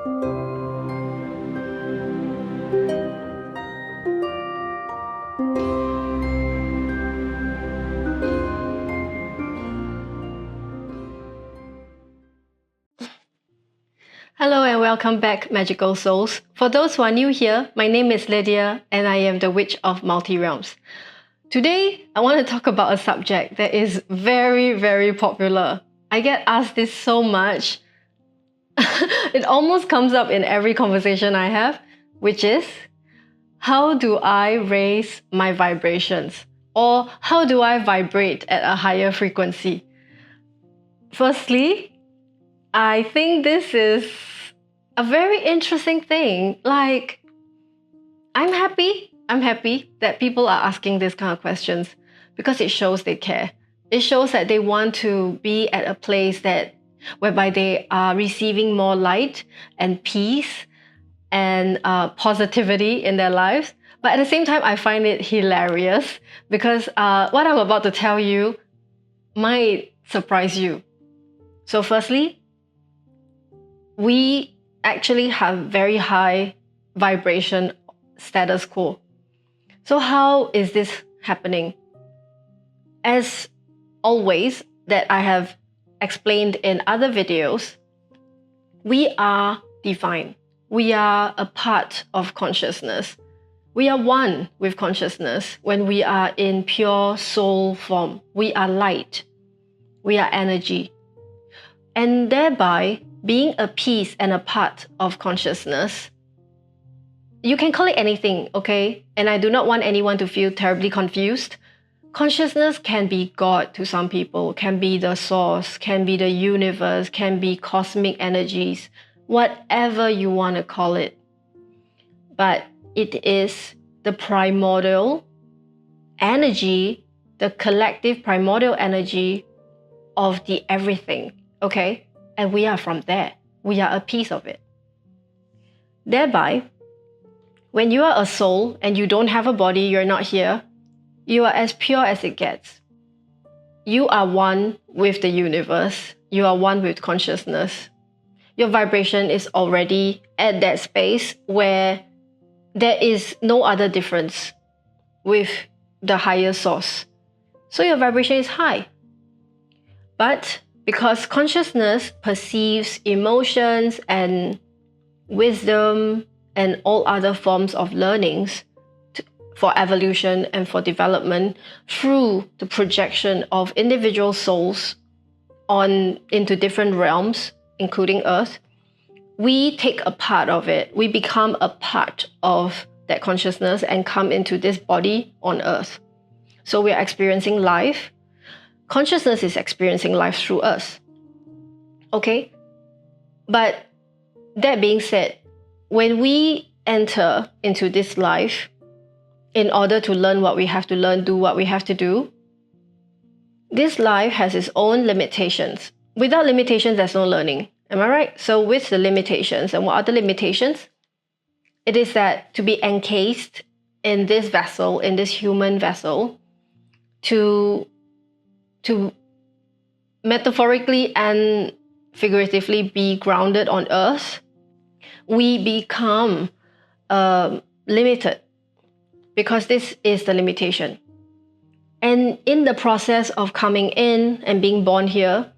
Hello and welcome back, Magical Souls. For those who are new here, my name is Lydia and I am the Witch of Multi-Realms. Today, I want to talk about a subject that is very, very popular. I get asked this so much. It almost comes up in every conversation I have, which is, how do I raise my vibrations? Or how do I vibrate at a higher frequency? Firstly, I think this is a very interesting thing. Like, I'm happy that people are asking these kind of questions because it shows they care. It shows that they want to be at a place whereby they are receiving more light and peace and positivity in their lives. But at the same time, I find it hilarious because what I'm about to tell you might surprise you. So firstly, we actually have very high vibration status quo. So how is this happening? As always, that I have explained in other videos, we are divine. We are a part of consciousness. We are one with consciousness when we are in pure soul form. We are light. We are energy. And thereby, being a piece and a part of consciousness, you can call it anything, okay? And I do not want anyone to feel terribly confused. Consciousness can be God to some people, can be the source, can be the universe, can be cosmic energies, whatever you want to call it. But it is the primordial energy, the collective primordial energy of the everything, okay? And we are from there. We are a piece of it. Thereby, when you are a soul and you don't have a body, you're not here, you are as pure as it gets. You are one with the universe. You are one with consciousness. Your vibration is already at that space where there is no other difference with the higher source. So your vibration is high. But because consciousness perceives emotions and wisdom and all other forms of learnings for evolution and for development through the projection of individual souls into different realms, including Earth, we take a part of it. We become a part of that consciousness and come into this body on Earth. So we are experiencing life. Consciousness is experiencing life through us. Okay? But that being said, when we enter into this life, in order to learn what we have to learn, do what we have to do, this life has its own limitations. Without limitations, there's no learning. Am I right? So with the limitations, and what are the limitations? It is that to be encased in this vessel, in this human vessel, to metaphorically and figuratively be grounded on earth, we become limited because this is the limitation. And in the process of coming in and being born here,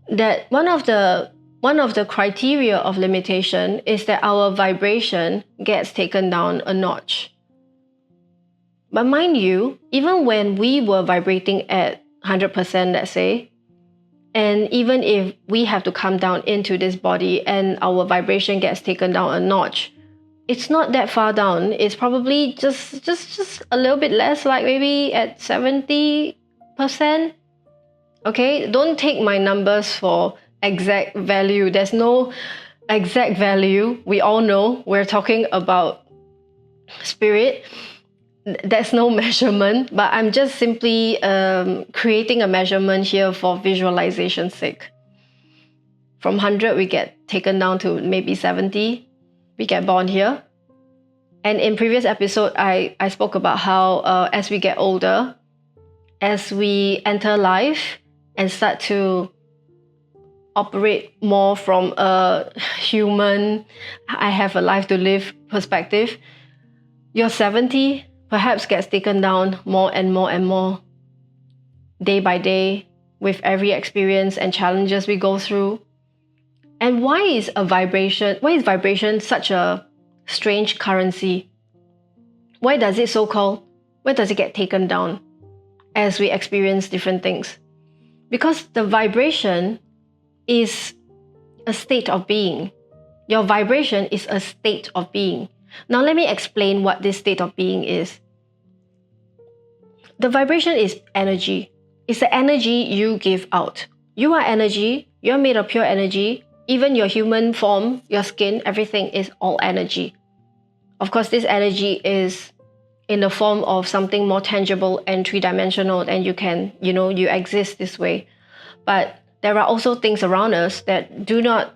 that one of the criteria of limitation is that our vibration gets taken down a notch. But mind you, even when we were vibrating at 100%, let's say, and even if we have to come down into this body and our vibration gets taken down a notch, it's not that far down. It's probably just a little bit less, like maybe at 70%. Okay, don't take my numbers for exact value. There's no exact value. We all know we're talking about spirit. There's no measurement, but I'm just simply creating a measurement here for visualization's sake. From 100, we get taken down to maybe 70. We get born here. And in previous episode, I spoke about how as we get older, as we enter life and start to operate more from a human, I have a life to live perspective, your 70 perhaps gets taken down more and more and more day by day with every experience and challenges we go through. And why is vibration such a strange currency? Why does it get taken down as we experience different things? Because the vibration is a state of being. Your vibration is a state of being. Now let me explain what this state of being is. The vibration is energy. It's the energy you give out. You are energy. You're made of pure energy. Even your human form, your skin, everything is all energy. Of course, this energy is in the form of something more tangible and three-dimensional, and you exist this way. But there are also things around us that do not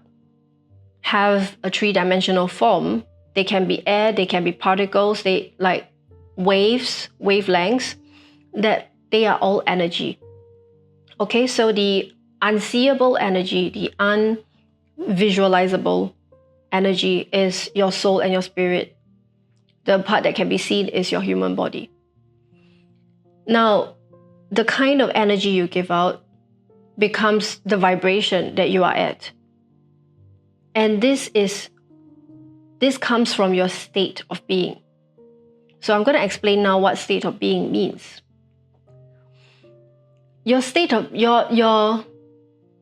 have a three-dimensional form. They can be air, they can be particles, they like waves, wavelengths, that they are all energy. Okay, so the unseeable energy, the unvisualizable energy is your soul and your spirit. The part that can be seen is your human body. Now, the kind of energy you give out becomes the vibration that you are at. And this comes from your state of being. So I'm going to explain now what state of being means. Your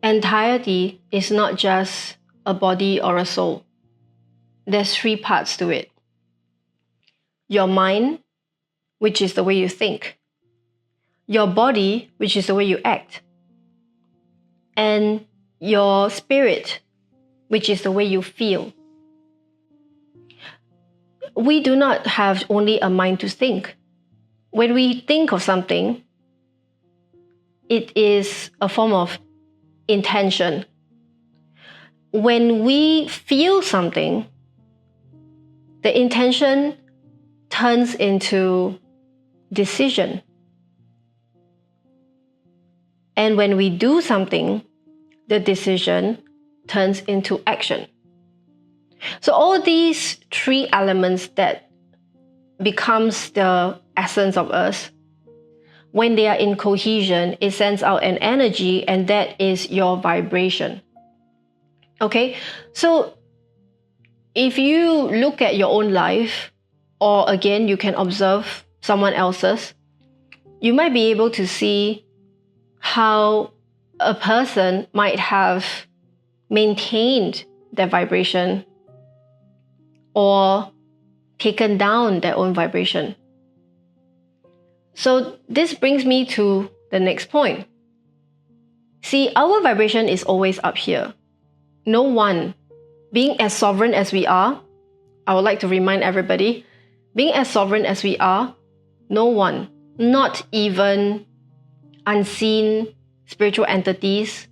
entirety is not just a body or a soul. There's three parts to it. Your mind, which is the way you think. Your body, which is the way you act. And your spirit, which is the way you feel. We do not have only a mind to think. When we think of something, it is a form of intention. When we feel something, the intention turns into decision. And when we do something, the decision turns into action. So all these three elements that becomes the essence of us, when they are in cohesion, it sends out an energy, and that is your vibration. Okay, so if you look at your own life, or again, you can observe someone else's, you might be able to see how a person might have maintained their vibration or taken down their own vibration. So this brings me to the next point. See, our vibration is always up here. No one, being as sovereign as we are, I would like to remind everybody, being as sovereign as we are, no one, not even unseen spiritual entities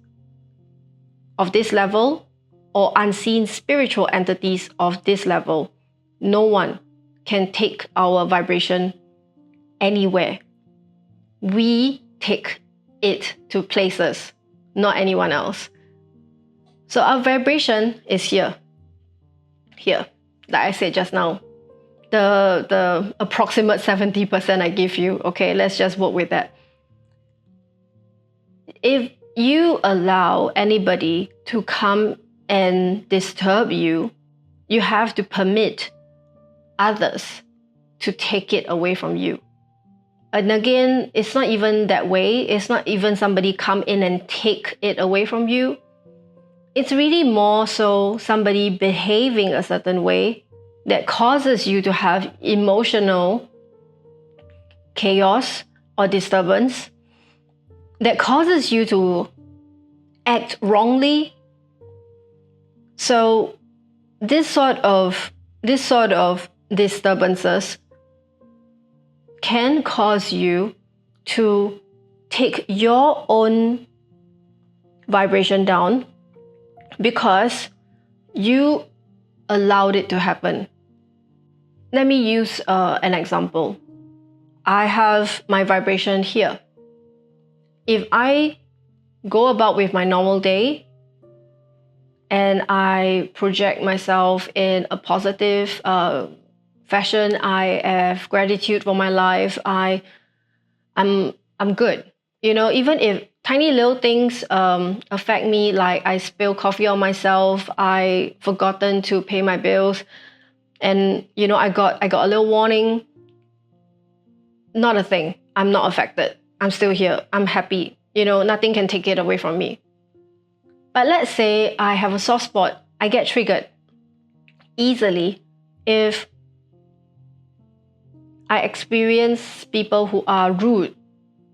of this level or unseen spiritual entities of this level, no one can take our vibration anywhere. We take it to places, not anyone else. So our vibration is here, like I said just now. The approximate 70% I give you, okay, let's just work with that. If you allow anybody to come and disturb you, you have to permit others to take it away from you. And again, it's not even that way. It's not even somebody come in and take it away from you. It's really more so somebody behaving a certain way that causes you to have emotional chaos or disturbance, that causes you to act wrongly. So this sort of disturbances can cause you to take your own vibration down because you allowed it to happen. Let me use an example. I have my vibration here. If I go about with my normal day and I project myself in a positive fashion. I have gratitude for my life. I'm good. Even if tiny little things affect me, like I spill coffee on myself, I forgotten to pay my bills, and I got a little warning. Not a thing. I'm not affected. I'm still here. I'm happy. Nothing can take it away from me. But let's say I have a soft spot. I get triggered easily if I experience people who are rude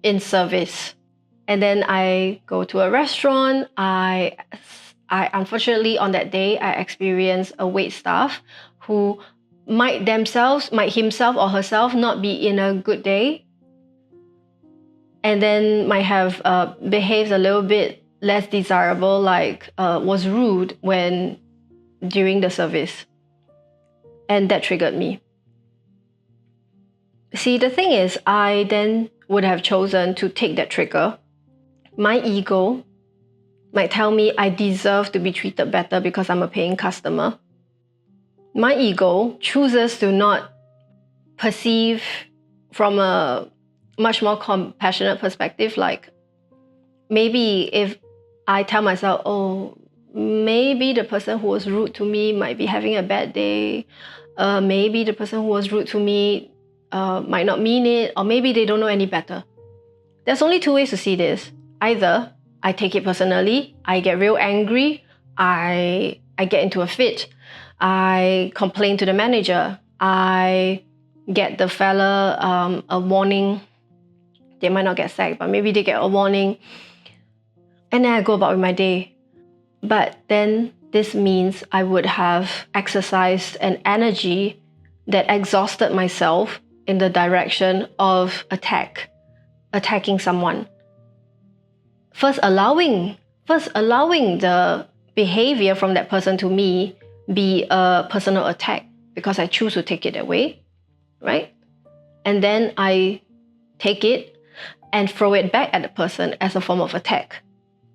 in service. And then I go to a restaurant. I unfortunately on that day I experience a wait staff who might himself or herself not be in a good day, and then might have behaved a little bit less desirable, like was rude during the service, and that triggered me. See, the thing is, I then would have chosen to take that trigger. My ego might tell me I deserve to be treated better because I'm a paying customer. My ego chooses to not perceive from a much more compassionate perspective. Like, maybe if I tell myself, oh, maybe the person who was rude to me might be having a bad day. Maybe the person who was rude to me might not mean it, or maybe they don't know any better. There's only two ways to see this. Either I take it personally, I get real angry, I get into a fit, I complain to the manager, I get the fella a warning. They might not get sacked, but maybe they get a warning, and then I go about with my day. But then this means I would have exercised an energy that exhausted myself in the direction of attacking someone. First allowing the behavior from that person to me be a personal attack because I choose to take it that way, right? And then I take it and throw it back at the person as a form of attack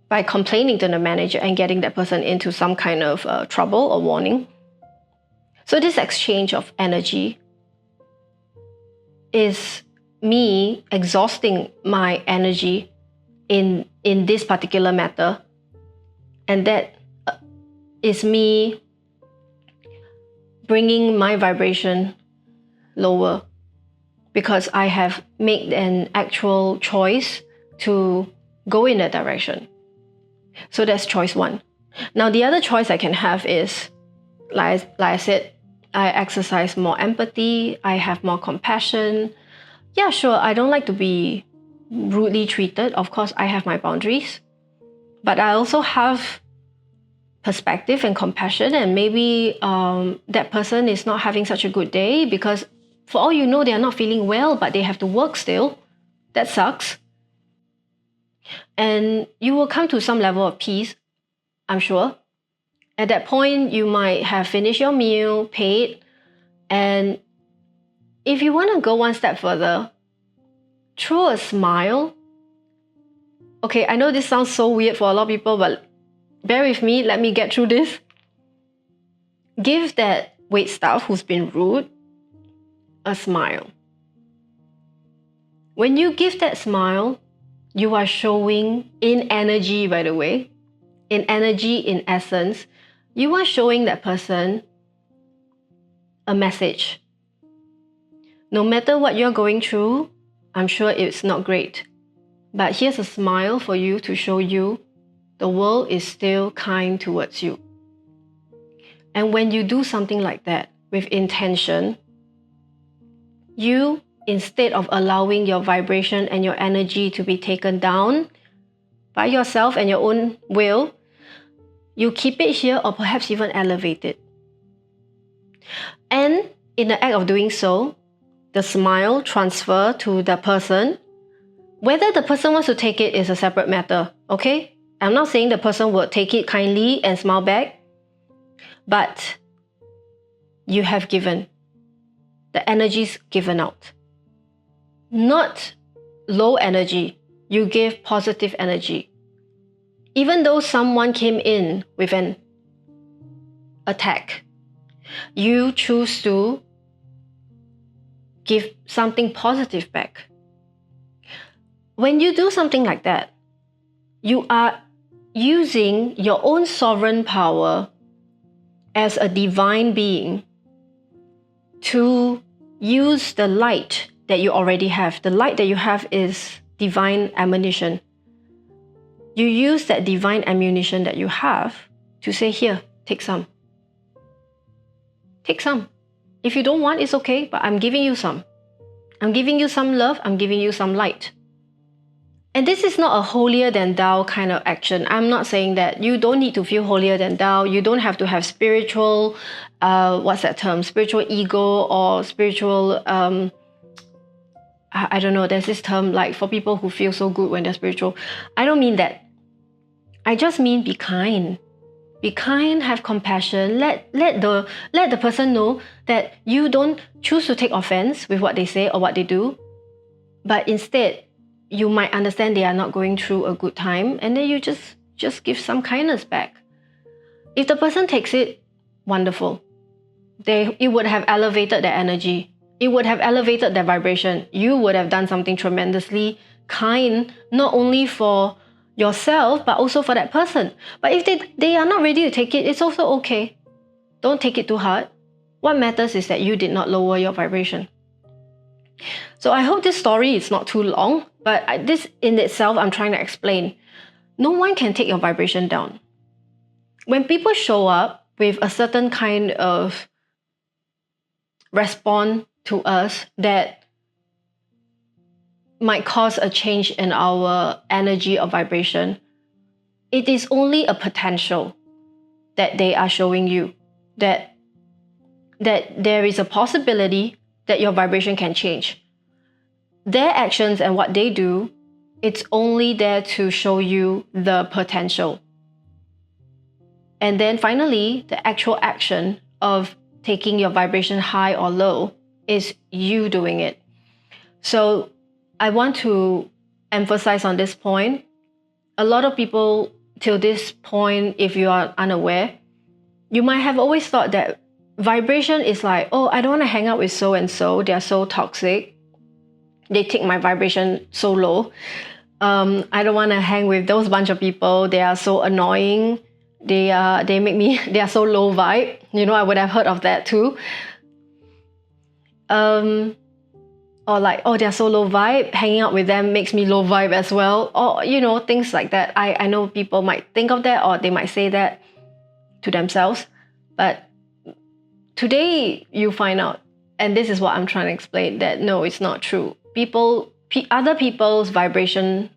by complaining to the manager and getting that person into some kind of trouble or warning. So this exchange of energy is me exhausting my energy in this particular matter, and that is me bringing my vibration lower because I have made an actual choice to go in that direction. So that's choice one. Now the other choice I can have is, like I said, I exercise more empathy, I have more compassion. Yeah, sure, I don't like to be rudely treated. Of course, I have my boundaries. But I also have perspective and compassion, and maybe that person is not having such a good day because for all you know, they are not feeling well, but they have to work still. That sucks. And you will come to some level of peace, I'm sure. At that point, you might have finished your meal, paid, and if you want to go one step further, throw a smile. Okay, I know this sounds so weird for a lot of people, but bear with me, let me get through this. Give that waitstaff who's been rude a smile. When you give that smile, you are showing in energy, by the way, in energy, in essence, you are showing that person a message. No matter what you're going through, I'm sure it's not great, but here's a smile for you to show you the world is still kind towards you. And when you do something like that with intention, you, instead of allowing your vibration and your energy to be taken down by yourself and your own will, you keep it here or perhaps even elevate it. And in the act of doing so, the smile transfer to the person. Whether the person wants to take it is a separate matter, okay? I'm not saying the person will take it kindly and smile back, but you have given. The energy's given out. Not low energy, you give positive energy. Even though someone came in with an attack. You choose to give something positive back. When you do something like that, you are using your own sovereign power as a divine being to use the light that you already have. The light that you have is divine ammunition. You use that divine ammunition that you have to say, here, take some. Take some. If you don't want, it's okay, but I'm giving you some. I'm giving you some love, I'm giving you some light. And this is not a holier than thou kind of action. I'm not saying that you don't need to feel holier than thou. You don't have to have spiritual, what's that term? Spiritual ego or spiritual, I don't know, there's this term like for people who feel so good when they're spiritual. I don't mean that. I just mean be kind. Be kind, have compassion. Let the person know that you don't choose to take offense with what they say or what they do, but instead, you might understand they are not going through a good time, and then you just give some kindness back. If the person takes it, wonderful. It would have elevated their energy. It would have elevated their vibration. You would have done something tremendously kind, not only for yourself, but also for that person. But if they are not ready to take it, it's also okay. Don't take it too hard. What matters is that you did not lower your vibration. So I hope this story is not too long, but this in itself, I'm trying to explain. No one can take your vibration down. When people show up with a certain kind of response to us that might cause a change in our energy or vibration, it is only a potential that they are showing you, that there is a possibility that your vibration can change. Their actions and what they do, it's only there to show you the potential. And then finally, the actual action of taking your vibration high or low is you doing it. So I want to emphasize on this point. A lot of people, till this point, if you are unaware, you might have always thought that vibration is like, oh, I don't want to hang out with so-and-so. They're so toxic. They take my vibration so low. I don't want to hang with those bunch of people. They are so annoying. They are so low vibe. You know, I would have heard of that too. Or like, oh, they're so low vibe, hanging out with them makes me low vibe as well. Or, you know, things like that. I know people might think of that, or they might say that to themselves. But today you find out, and this is what I'm trying to explain, that no, it's not true. Other people's vibrational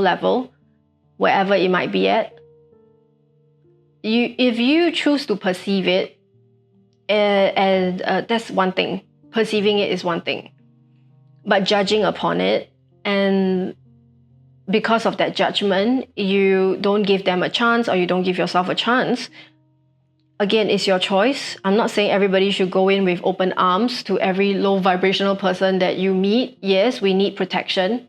level, wherever it might be at, if you choose to perceive it, and that's one thing. Perceiving it is one thing, but judging upon it, and because of that judgment, you don't give them a chance, or you don't give yourself a chance. Again, it's your choice. I'm not saying everybody should go in with open arms to every low vibrational person that you meet. Yes, we need protection.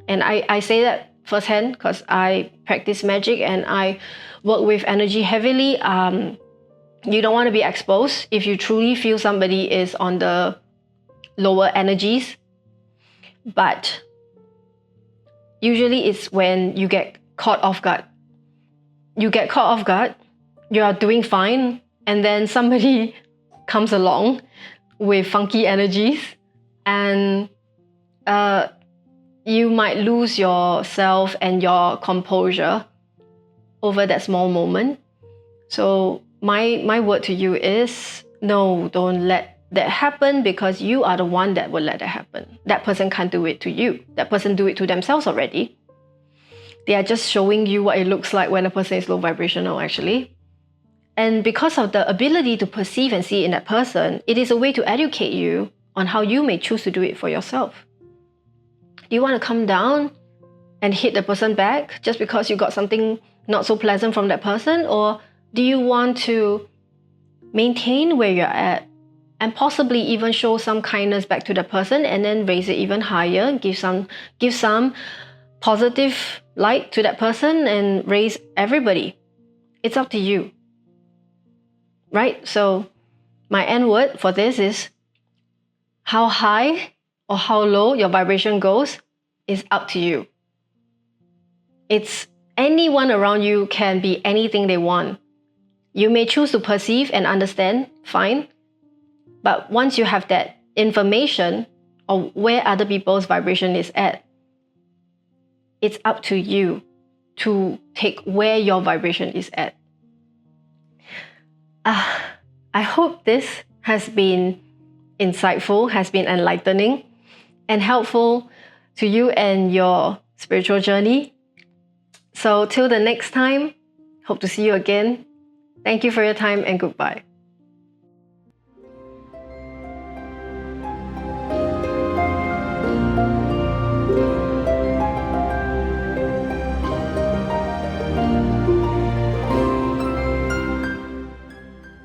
And I say that firsthand because I practice magic and I work with energy heavily. You don't want to be exposed if you truly feel somebody is on the lower energies. But usually it's when you get caught off guard. You get caught off guard, you are doing fine, and then somebody comes along with funky energies, and you might lose yourself and your composure over that small moment. So my word to you is, no, don't let that happen, because you are the one that will let that happen. That person can't do it to you. That person do it to themselves already. They are just showing you what it looks like when a person is low vibrational, actually. And because of the ability to perceive and see in that person, it is a way to educate you on how you may choose to do it for yourself. Do you want to come down and hit the person back just because you got something not so pleasant from that person? Or do you want to maintain where you're at and possibly even show some kindness back to the person and then raise it even higher, give some positive light to that person and raise everybody? It's up to you. right? So my end word for this is how high or how low your vibration goes is up to you. It's anyone around you can be anything they want. You may choose to perceive and understand, fine. But once you have that information of where other people's vibration is at, it's up to you to take where your vibration is at. I hope this has been insightful, has been enlightening, and helpful to you and your spiritual journey. So till the next time, hope to see you again. Thank you for your time and goodbye.